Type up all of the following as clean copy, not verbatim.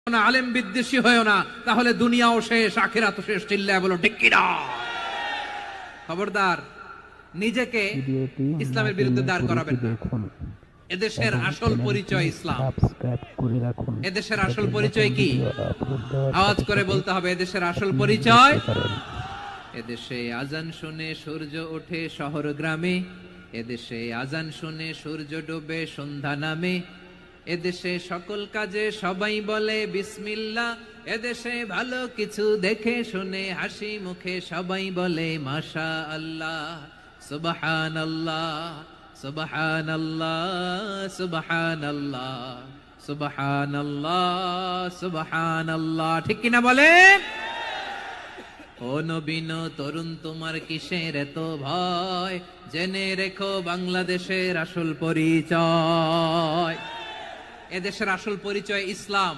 না, আলেম বিদ্বেষী হয়েও না, তাহলে দুনিয়াও শেষ আখিরাতও শেষ। চিল্লায় বলো ঠিক কিনা? খবরদার, নিজেকে ভিডিওটি না ইসলামের টেনে বিরুদ্ধে দাঁড় পুরোটি করাবেন না। দেখুন এদেশের এবং আসল চ্যানেলটি পরিচয় ইসলাম। সাবস্ক্রাইব করে রাখুন এদেশের যাতে আসল নতুন পরিচয় কি? ভিডিও আপলোড দেওয়ার আওয়াজ সাথে করে সাথে বলতে হবে, এদেশের আসল আপনি পরিচয়। দেখতে পারেন। এদেশে আজান শুনে সূর্য ওঠে শহর গ্রামে, এদেশে আজান শুনে সূর্য ডোবে সন্ধ্যা নামে, এদেশে সকল কাজে সবাই বলে বিসমিল্লাহ, এদেশে ভালো কিছু দেখে শুনে হাসি মুখে সবাই বলে মাশা আল্লাহ, সুবহানাল্লাহ সুবহানাল্লাহ সুবহানাল্লাহ সুবহানাল্লাহ সুবহানাল্লাহ। ঠিক কিনা বলেন? ও নবীন তরুণ, তোমার কিসের এত ভয়? জেনে রেখো বাংলাদেশের আসল পরিচয়। এদেশের আসল পরিচয় ইসলাম।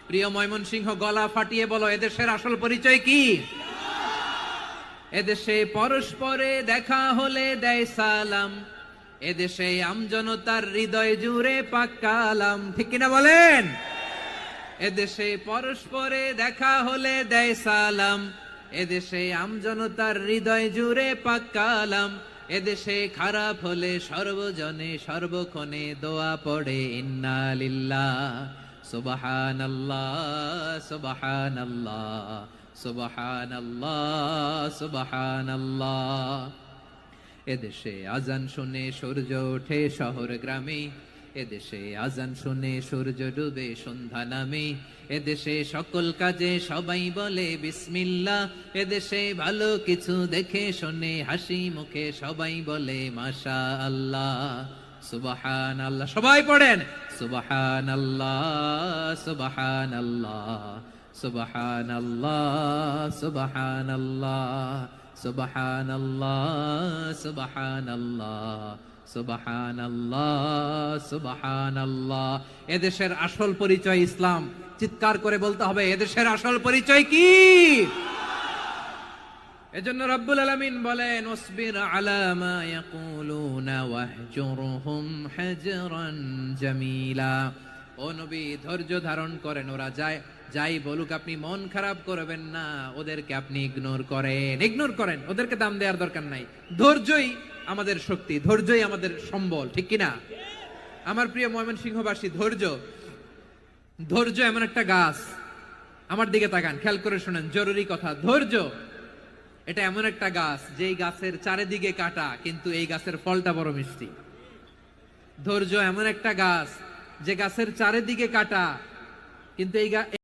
প্রিয় ময়মনসিংহ, গলা ফাটিয়ে বলো, এদেশের আসল পরিচয় কি? এদেশে পরস্পরে দেখা হলে দেয় সালাম, এদেশে আমজনতার হৃদয় জুড়ে পাক কালাম। ঠিক কিনা বলেন? এদেশে পরস্পরে দেখা হলে দেয় সালাম, এদেশে আমজনতার হৃদয় জুড়ে পাক কালাম, এদেশে খারাপ হলে সর্বজনে সর্বক্ষণে দোয়া পড়ে ইন্না লিল্লাহ সুবহানাল্লাহ সুবহানাল্লাহ সুবহানাল্লাহ সুবহানাল্লাহ। এদেশে আজান শুনে সূর্য ওঠে শহর গ্রামে, এদেশে আজান শুনে সূর্য ডুবে সন্ধ্যা নামে, এদেশে সকল কাজে সবাই বলে বিসমিল্লাহ, এদেশে ভালো কিছু দেখে শুনে হাসি মুখে সবাই বলে মাশা আল্লাহ, সুবহানাল্লাহ। সবাই পড়েন সুবহানাল্লাহ সুবহানাল্লাহ সুবহানাল্লাহ সুবহানাল্লাহ সুবহানাল্লাহ সুবহানাল্লাহ সুবহানাল্লাহ সুবহানাল্লাহ। এদেশের আসল পরিচয় ইসলাম। চিৎকার করে বলতে হবে, এদেশের আসল পরিচয় কি? এজন্য রব্বুল আলামিন বলেন, ওয়াসবির আলা মা ইয়াকুলুনা ওয়াহজুরহুম হাজরান জামিলা। ও নবী, ধৈর্য ধারণ করেন, ওরা যাই বলুক আপনি মন খারাপ করবেন না, ওদেরকে আপনি ইগনোর করেন, ওদেরকে দাম দেওয়ার দরকার নাই। ধৈর্যই আমাদের শক্তি, ধৈর্যই আমাদের সম্বল। ঠিক কিনা? আমার প্রিয় ময়মনসিংহবাসী, ধৈর্য এমন একটা গাছ। আমার দিকে তাকান, খেয়াল করে শুনেন, জরুরি কথা। ধৈর্য এটা এমন একটা গাছ, যেই গাছের চারিদিকে কাটা, কিন্তু এই গাছের ফলটা বড় মিষ্টি। ধৈর্য এমন একটা গাছ, যে গাছের চারিদিকে কাটা, কিন্তু এই